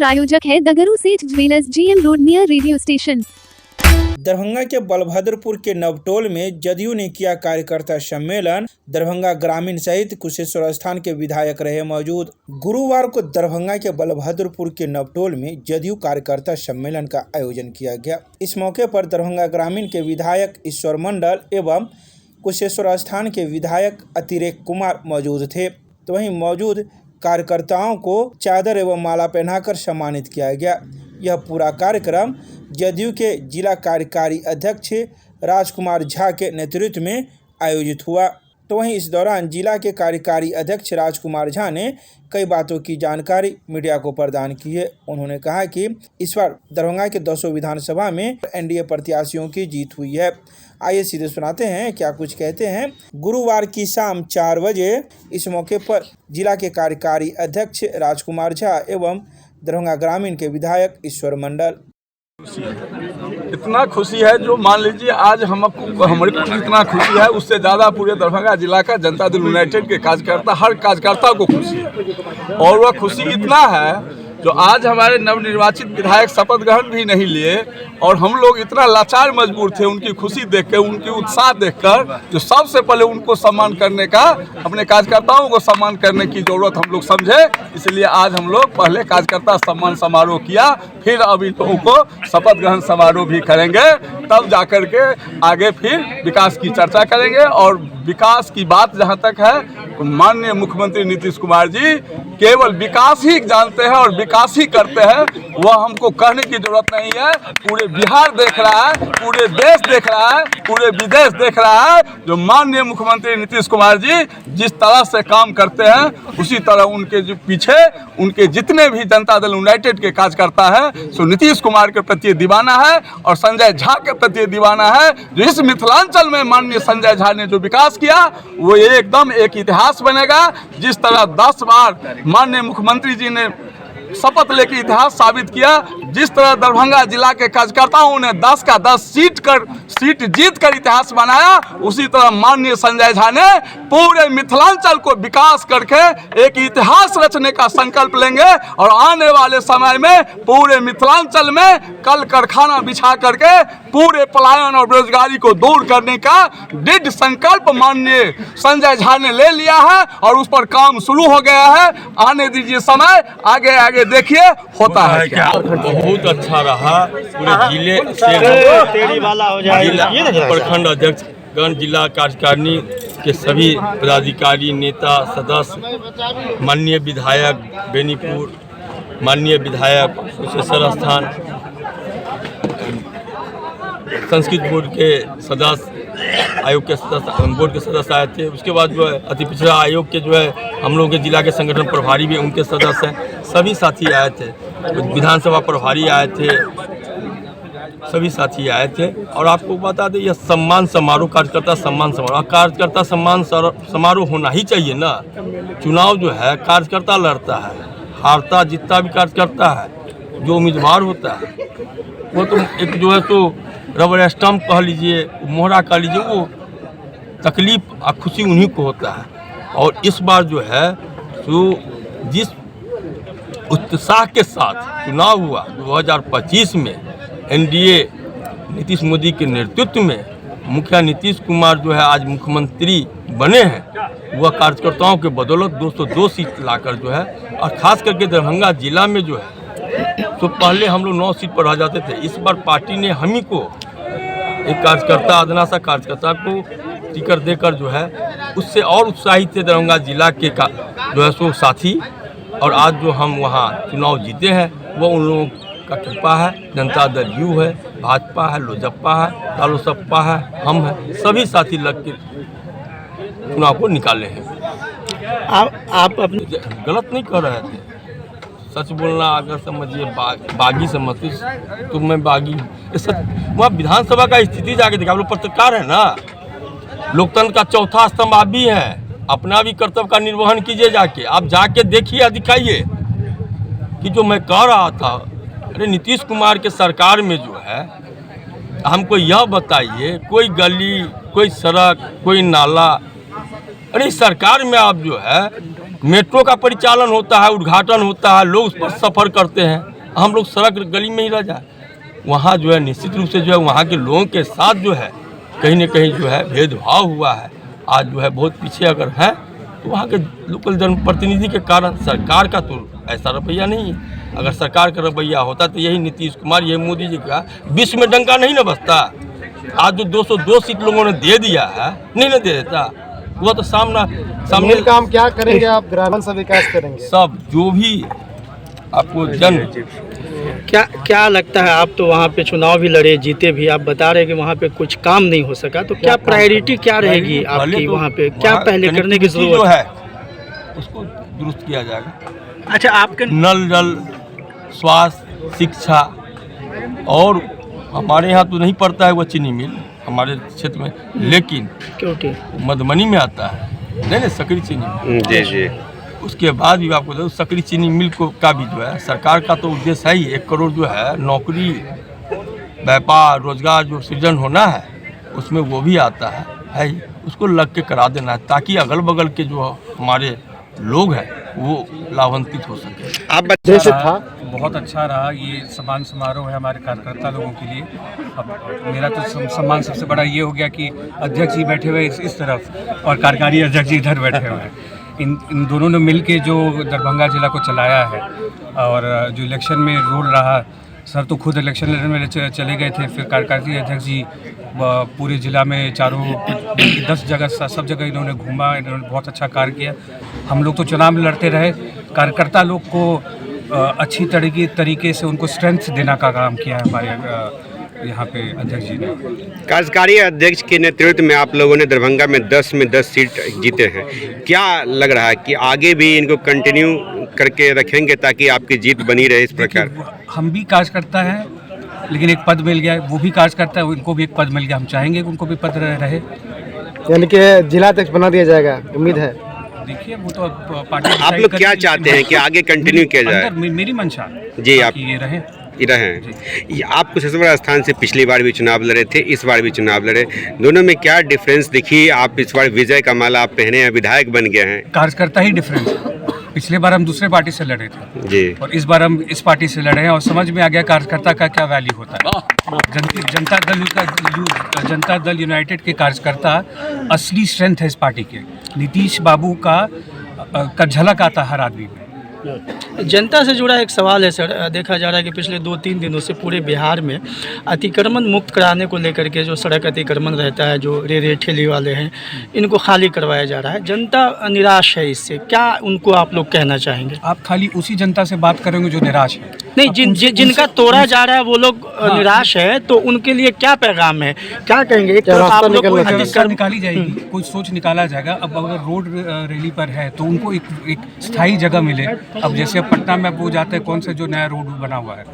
प्रायोजक है दगरू सेठ jewellers, GM road near radio station. Darbhanga के बलभद्रपुर के नवटोल में जदयू ने किया कार्यकर्ता सम्मेलन। दरभंगा ग्रामीण सहित कुशेश्वर स्थान के विधायक रहे मौजूद। गुरुवार को दरभंगा के बलभद्रपुर के नवटोल में जदयू कार्यकर्ता सम्मेलन का आयोजन किया गया। इस मौके पर दरभंगा ग्रामीण के विधायक ईश्वर मंडल एवं कुशेश्वर स्थान के विधायक अतिरेक कुमार मौजूद थे। तो वहीं मौजूद कार्यकर्ताओं को चादर एवं माला पहनाकर सम्मानित किया गया। यह पूरा कार्यक्रम जदयू के जिला कार्यकारी अध्यक्ष राजकुमार झा के नेतृत्व में आयोजित हुआ। तो वहीं इस दौरान जिला के कार्यकारी अध्यक्ष राजकुमार झा ने कई बातों की जानकारी मीडिया को प्रदान की है। उन्होंने कहा कि इस बार दरभंगा के 200 विधानसभा में एनडीए प्रत्याशियों की जीत हुई है। आइए सीधे सुनाते हैं क्या कुछ कहते हैं गुरुवार की शाम 4 बजे इस मौके पर जिला के कार्यकारी अध्यक्ष राजकुमार झा एवं दरभंगा ग्रामीण के विधायक ईश्वर मंडल। इतना खुशी है जो मान लीजिए आज हमारे को इतना खुशी है, उससे ज़्यादा पूरे दरभंगा जिला का जनता दल यूनाइटेड के कार्यकर्ता, हर कार्यकर्ता को खुशी है। और वह खुशी इतना है जो आज हमारे नवनिर्वाचित विधायक शपथ ग्रहण भी नहीं लिए और हम लोग इतना लाचार मजबूर थे उनकी खुशी देखकर, उनकी उत्साह देखकर, जो सबसे पहले उनको सम्मान करने का, अपने कार्यकर्ताओं को सम्मान करने की ज़रूरत हम लोग समझे। इसलिए आज हम लोग पहले कार्यकर्ता सम्मान समारोह किया, फिर अब इन लोगों को शपथ ग्रहण समारोह भी करेंगे, तब जाकर के आगे फिर विकास की चर्चा करेंगे। और विकास की बात जहाँ तक है तो माननीय मुख्यमंत्री नीतीश कुमार जी केवल विकास ही जानते हैं और विकास ही करते हैं। वह हमको कहने की जरूरत नहीं है, पूरे बिहार देख रहा है, पूरे देश देख रहा है, पूरे विदेश देख रहा है। जो माननीय मुख्यमंत्री नीतीश कुमार जी जिस तरह से काम करते हैं उसी तरह उनके जो पीछे उनके जितने भी जनता दल यूनाइटेड के कार्यकर्ता है सो नीतीश कुमार के प्रति दीवाना है और संजय झा के प्रति दीवाना है। जो इस मिथिलांचल में माननीय संजय झा ने जो विकास किया वो एकदम एक इतिहास बनेगा। जिस तरह 10 बार माननीय मुख्यमंत्री जी ने शपथ लेकर इतिहास साबित किया, जिस तरह दरभंगा जिला के कार्यकर्ताओं ने 10 का 10 सीट जीत कर इतिहास बनाया, उसी तरह माननीय संजय झा ने पूरे मिथिलांचल को विकास करके एक इतिहास रचने का संकल्प लेंगे और आने वाले समय में पूरे मिथिलांचल में कल कारखाना बिछा करके पूरे पलायन और बेरोजगारी को दूर करने का दृढ़ संकल्प माननीय संजय झा ने ले लिया है और उस पर काम शुरू हो गया है। आने दीजिए समय, आगे आगे देखिए होता है क्या। बहुत अच्छा रहा। पूरे जिले से प्रखंड अध्यक्ष गण, जिला कार्यकारिणी के सभी पदाधिकारी, नेता, सदस्य, माननीय विधायक बेनीपुर, माननीय विधायक कुशेश्वर स्थान, संस्कृत बोर्ड के सदस्य, आयोग के सदस्य, बोर्ड के सदस्य आए थे। उसके बाद जो है अति पिछड़ा आयोग के जो है हम लोग के जिला के संगठन प्रभारी भी उनके सदस्य हैं। सभी साथी आए थे, विधानसभा प्रभारी आए थे, सभी साथी आए थे। और आपको बता दें यह सम्मान समारोह, कार्यकर्ता सम्मान समारोह, कार्यकर्ता सम्मान समारोह होना ही चाहिए ना। चुनाव जो है कार्यकर्ता लड़ता है, हारता जीतता भी कार्यकर्ता है। जो उम्मीदवार होता है वो तो एक जो है तो रबर स्टम्प कह लीजिए, मोहरा कह लीजिए, वो तकलीफ और खुशी उन्हीं को होता है। और इस बार जो है तो जिस उत्साह के साथ चुनाव हुआ 2025 में एनडीए नीतीश मोदी के नेतृत्व में, मुखिया नीतीश कुमार जो है आज मुख्यमंत्री बने हैं, वह कार्यकर्ताओं के बदौलत 202 सीट लाकर जो है, और ख़ास करके दरभंगा जिला में जो है तो पहले हम लोग 9 सीट पर रह जाते थे। इस बार पार्टी ने हम ही को एक कार्यकर्ता, अदना सा कार्यकर्ता को टिकट देकर जो है उससे और उत्साहित थे दरभंगा जिला के जो है सो साथी। और आज जो हम वहाँ चुनाव जीते हैं वो उन लोगों का कृपा है। जनता दल यू है, भाजपा है, लोजपा है, तालोसपा है, हम हैं, सभी साथी लग के चुनाव को निकाले हैं। आप अपनी गलत नहीं कर रहे थे, सच बोलना अगर समझिए बागी समझते तो मैं बागी सच। वहाँ विधानसभा का स्थिति जाके देखा, आप लोग पत्रकार है ना, लोकतंत्र का चौथा स्तंभ आप भी है, अपना भी कर्तव्य का निर्वहन कीजिए। जाके आप जाके देखिए, दिखाइए कि जो मैं कह रहा था। अरे नीतीश कुमार के सरकार में जो है हमको यह बताइए, कोई गली, कोई सड़क, कोई नाला, अरे सरकार में आप जो है मेट्रो का परिचालन होता है, उद्घाटन होता है, लोग उस पर सफ़र करते हैं। हम लोग सड़क गली में ही रह जाए। वहाँ जो है निश्चित रूप से जो है वहाँ के लोगों के साथ जो है कहीं न कहीं जो है भेदभाव हुआ है। आज जो है बहुत पीछे अगर है तो वहाँ के लोकल जनप्रतिनिधि के कारण, सरकार का तो ऐसा रवैया नहीं है। अगर सरकार का रवैया होता तो यही नीतीश कुमार, यही मोदी जी का विश्व में डंका नहीं न बजता। आज जो 202 सीट लोगों ने दे दिया है, नहीं न दे देता, वो तो सामने काम क्या करेंगे आप? ग्रामीण से विकास करेंगे सब जो भी आपको क्या लगता है? आप तो वहाँ पे चुनाव भी लड़े, जीते भी, आप बता रहे हैं कि वहाँ पे कुछ काम नहीं हो सका, तो क्या प्रायोरिटी क्या रहेगी आपकी? वहाँ पे क्या पहले करने की जरूरत है उसको दुरुस्त किया जाएगा। अच्छा, आपके नल जल, स्वास्थ्य, शिक्षा, और हमारे यहाँ तो नहीं पड़ता है वो चीनी मिल हमारे क्षेत्र में, लेकिन क्योंकि मधुबनी में आता है नहीं सकरी चीनी मिल। जी जी। उसके बाद भी आपको देखो सकरी चीनी मिल को का भी जो है सरकार का तो उद्देश्य है ही 1 करोड़ जो है नौकरी, व्यापार, रोजगार जो सृजन होना है उसमें वो भी आता है ही। उसको लग के करा देना है ताकि अगल बगल के जो हमारे लोग हैं वो लाभान्वित हो सके। आप जैसे था बहुत अच्छा रहा ये सम्मान समारोह है हमारे कार्यकर्ता लोगों के लिए। अब मेरा तो सम्मान सबसे बड़ा ये हो गया कि अध्यक्ष जी बैठे हुए इस तरफ और कार्यकारी अध्यक्ष जी इधर बैठे हुए हैं। इन दोनों ने मिल के जो दरभंगा जिला को चलाया है और जो इलेक्शन में रोल रहा, सर तो खुद इलेक्शन लड़ने में चले गए थे, फिर कार्यकारी अध्यक्ष जी पूरे ज़िला में चारों 10 जगह सब जगह इन्होंने घूमा, इन्होंने बहुत अच्छा कार्य किया। हम लोग तो चुनाव में लड़ते रहे, कार्यकर्ता लोग को अच्छी तरीके से उनको स्ट्रेंथ देने का काम किया है हमारे यहाँ पे अध्यक्ष जी ने। कार्यकारी अध्यक्ष के नेतृत्व में आप लोगों ने दरभंगा में 10 में 10 सीट जीते हैं। क्या लग रहा है कि आगे भी इनको कंटिन्यू करके रखेंगे ताकि आपकी जीत बनी रहे इस प्रकार? हम भी कार्यकर्ता हैं, लेकिन एक पद मिल गया, वो भी कार्यकर्ता है, उनको भी एक पद मिल गया। हम चाहेंगे कि उनको भी पद रहे। यानी कि जिला अध्यक्ष बना दिया जाएगा, उम्मीद है? देखिए वो तो पार्टी। आप लोग क्या चाहते हैं कि आगे कंटिन्यू किया जाए? मेरी मंशा जी, आप ये रहे। आप कुशेश्वर स्थान से पिछली बार भी चुनाव लड़े थे, इस बार भी चुनाव लड़े, दोनों में क्या डिफरेंस दिखी? आप इस बार विजय का माला आप पहने हैं, विधायक बन गए हैं। कार्यकर्ता ही डिफरेंस है। पिछले बार हम दूसरे पार्टी से लड़े थे जी, और इस बार हम इस पार्टी से लड़े हैं और समझ में आ गया कार्यकर्ता का क्या वैल्यू होता है। जनता दल यूनाइटेड के कार्यकर्ता असली स्ट्रेंथ है इस पार्टी के। नीतीश बाबू का झलक आता है हर आदमी में। जनता से जुड़ा एक सवाल है सर, देखा जा रहा है कि पिछले 2-3 दिनों से पूरे बिहार में अतिक्रमण मुक्त कराने को लेकर के जो सड़क अतिक्रमण रहता है, जो रेरे ठेले वाले हैं, इनको खाली करवाया जा रहा है। जनता निराश है इससे, क्या उनको आप लोग कहना चाहेंगे? आप खाली उसी जनता से बात करेंगे जो निराश है। नहीं, जिनका तोड़ा जा रहा है वो लोग निराश है, तो उनके लिए क्या पैगाम है, क्या कहेंगे? एक तरफ आप लोग को व्यवस्था निकाली जाएगी, कुछ सोच निकाला जाएगा। अब अगर रोड रैली पर है तो उनको एक स्थायी जगह मिले। अब जैसे पटना में वो जाते हैं, कौन सा जो नया रोड बना हुआ है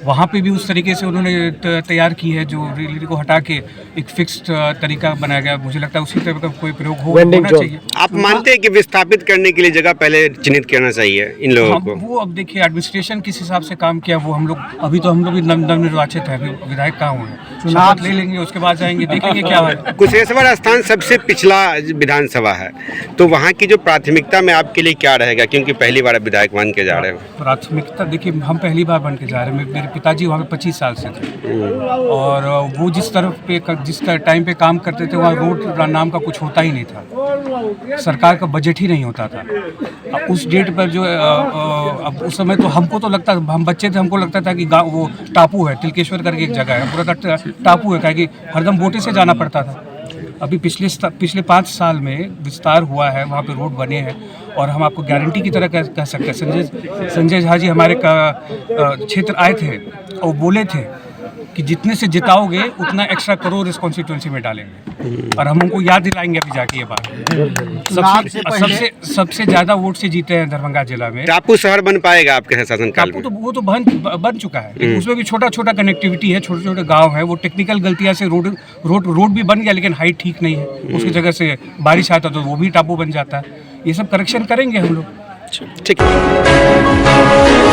वहाँ पे भी उस तरीके से उन्होंने तैयार की है, जो रैली को हटा के एक फिक्स्ड तरीका बनाया गया। मुझे लगता है उसी तरह का कोई प्रयोग होना चाहिए। आप मानते हैं कि विस्थापित करने के लिए जगह पहले चिन्हित करना चाहिए इन लोगों को? वो अब देखिए एडमिनिस्ट्रेशन किस हिसाब से काम किया वो हम लोग अभी भी नवनिर्वाचित है, विधायक कहाँ हुए, चुनाव ले लेंगे, उसके बाद जाएंगे, देखेंगे क्या है। कुशेश्वर स्थान सबसे पिछला विधानसभा है, तो वहाँ की जो प्राथमिकता में आपके लिए क्या रहेगा, क्योंकि पहली बार विधायक बन के जा रहे हैं? प्राथमिकता देखिए, हम पहली बार बन के जा रहे हैं। मेरे पिताजी वहाँ पे 25 साल से थे और वो जिस टाइम पे काम करते थे वहाँ रोड नाम का कुछ होता ही नहीं था, सरकार का बजट ही नहीं होता था। उस डेट पर जो अब उस समय तो हमको तो लगता, हम बच्चे थे, हमको लगता था कि गाँव वो टापू है, तिलकेश्वर करके एक जगह है, पूरा टापू है, क्या कि हरदम बोटे से जाना पड़ता था। अभी पिछले 5 साल में विस्तार हुआ है, वहाँ पे रोड बने हैं और हम आपको गारंटी की तरह कह सकते हैं। संजय झा जी हमारे क्षेत्र आए थे और बोले थे कि जितने से जिताओगे उतना एक्स्ट्रा करोड़ इस कॉन्स्टिट्यूंसी में डालेंगे और हम उनको याद दिलाएंगे अभी जाके ये बात। सबसे ज़्यादा वोट से जीते हैं दरभंगा जिला में। टापू शहर बन पाएगा आपके शासनकाल में? वो तो बन चुका है, उसमें भी छोटा छोटा कनेक्टिविटी है, छोटे छोटे गांव है। वो टेक्निकल गलतियां से रोड भी बन गया, लेकिन हाइट ठीक नहीं है, उसकी जगह से बारिश आता तो वो भी टापू बन जाता है। ये सब करेक्शन करेंगे हम लोग। ठीक है।